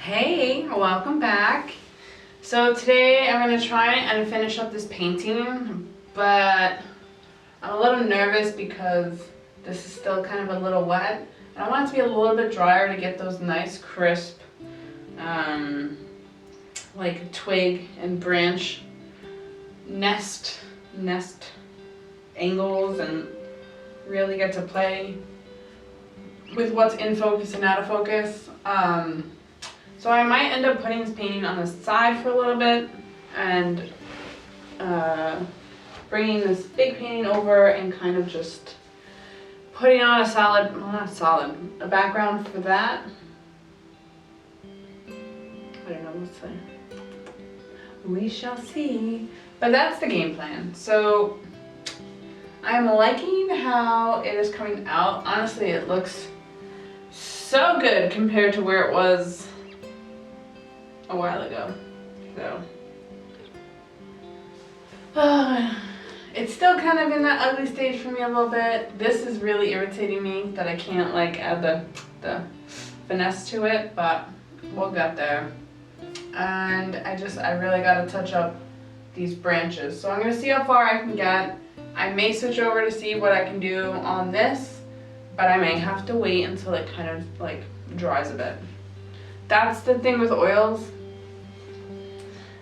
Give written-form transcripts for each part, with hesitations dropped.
Hey, welcome back. So today I'm going to try and finish up this painting, but I'm a little nervous because this is still kind of a little wet. And I want it to be a little bit drier to get those nice crisp, like twig and branch nest angles and really get to play with what's in focus and out of focus. So I might end up putting this painting on the side for a little bit and bringing this big painting over and kind of just putting on a solid, well not solid, a background for that. I don't know, let's see. We shall see. But that's the game plan. So I'm liking how it is coming out. Honestly, it looks so good compared to where it was a while ago. So it's still kind of in that ugly stage for me a little bit. This is really irritating me that I can't like add the finesse to it, but we'll get there. And I really gotta touch up these branches. So I'm gonna see how far I can get. I may switch over to see what I can do on this, but I may have to wait until it kind of like dries a bit. That's the thing with oils.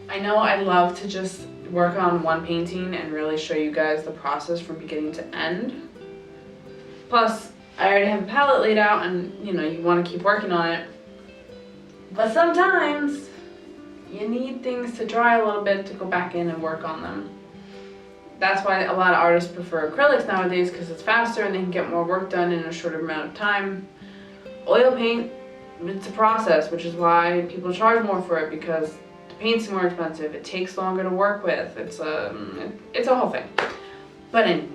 I know I love to just work on one painting and really show you guys the process from beginning to end. Plus, I already have a palette laid out and you want to keep working on it. But sometimes you need things to dry a little bit to go back in and work on them. That's why a lot of artists prefer acrylics nowadays, because it's faster and they can get more work done in a shorter amount of time. Oil paint, it's a process, which is why people charge more for it, because the paint's more expensive. It takes longer to work with. It's a whole thing. But anyway,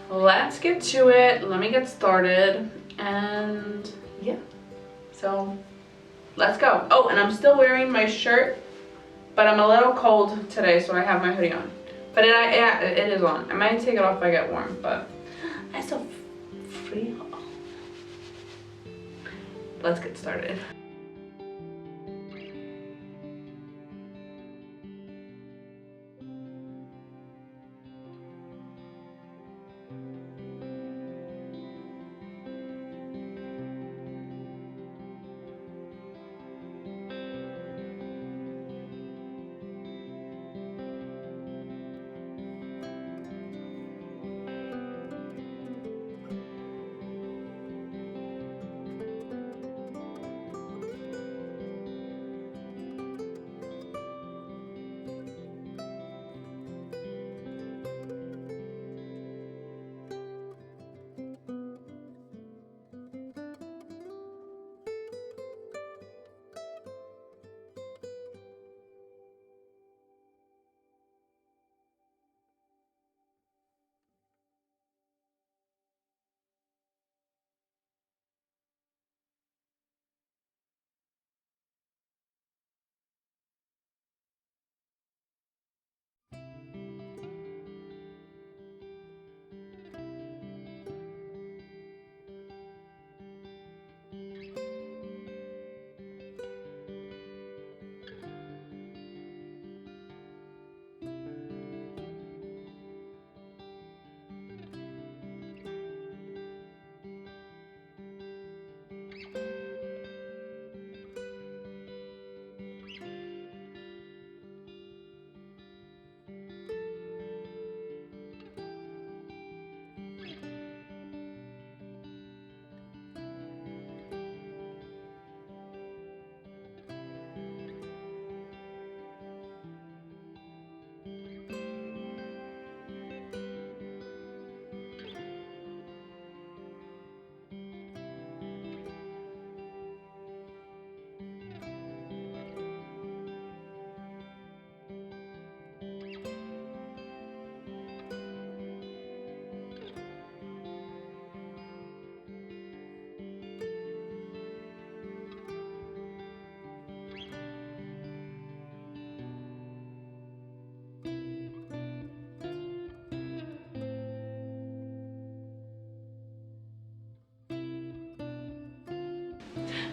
let's get to it. Let me get started, and yeah. So let's go. Oh, and I'm still wearing my shirt, but I'm a little cold today, so I have my hoodie on. But it is on. I might take it off if I get warm, but I still feel. Let's get started.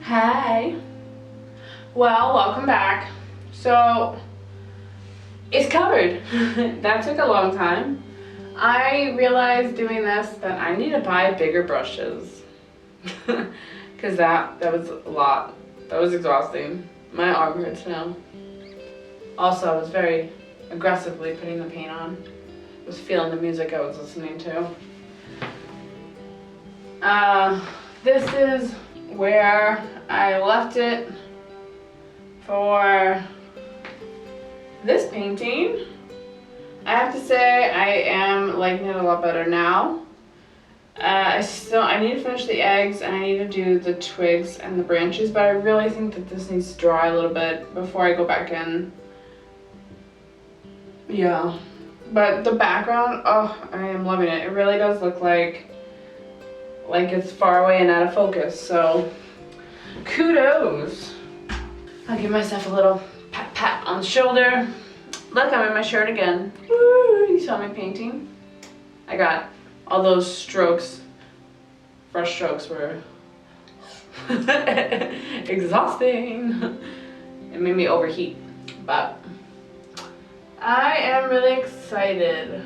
Hi. Well, welcome back. So, it's covered. That took a long time. I realized doing this that I need to buy bigger brushes. Because that was a lot. That was exhausting. My arm hurts now. Also, I was very aggressively putting the paint on. I was feeling the music I was listening to. This is where I left it for this painting. I have to say I am liking it a lot better now. I need to finish the eggs and I need to do the twigs and the branches, but I really think that this needs to dry a little bit before I go back in. Yeah, but the background, oh, I am loving it. It really does look like it's far away and out of focus, so kudos. I'll give myself a little pat on the shoulder. Look, I'm in my shirt again. Woo, you saw me painting. I got all those strokes, brush strokes were exhausting. It made me overheat, but I am really excited.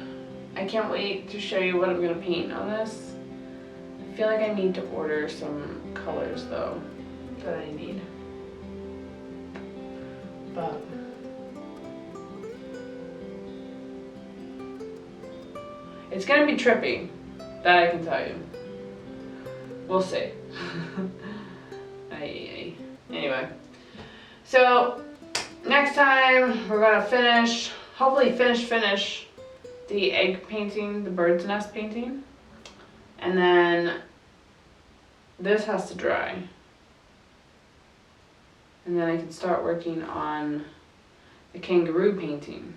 I can't wait to show you what I'm gonna paint on this. I feel like I need to order some colors though that I need. But it's gonna be trippy, that I can tell you. We'll see. Anyway, so next time we're gonna hopefully finish the egg painting, the bird's nest painting, and then this has to dry. And then I can start working on the kangaroo painting.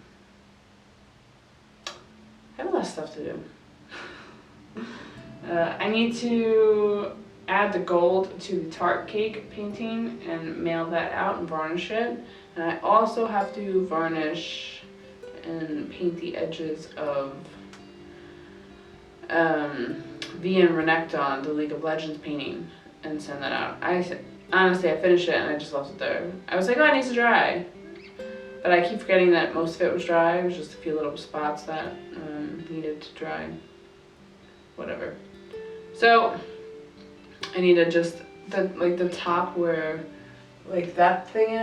I have a lot of stuff to do. I need to add the gold to the tart cake painting and mail that out and varnish it. And I also have to varnish and paint the edges of V and Renekton, the League of Legends painting, and send that out. Honestly, I finished it and I just left it there. I was like, oh, it needs to dry. But I keep forgetting that most of it was dry. It was just a few little spots that needed to dry. Whatever. So, I need to just, the top where, that thing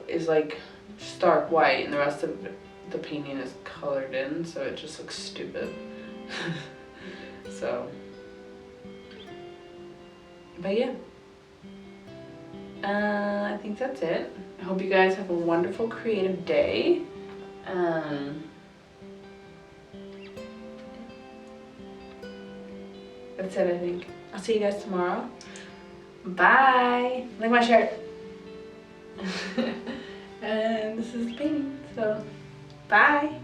is like stark white, and the rest of the painting is colored in, so it just looks stupid. So, but yeah. I think that's it. I hope you guys have a wonderful creative day. That's it, I think. I'll see you guys tomorrow. Bye. Look at my shirt. And this is the painting, so bye.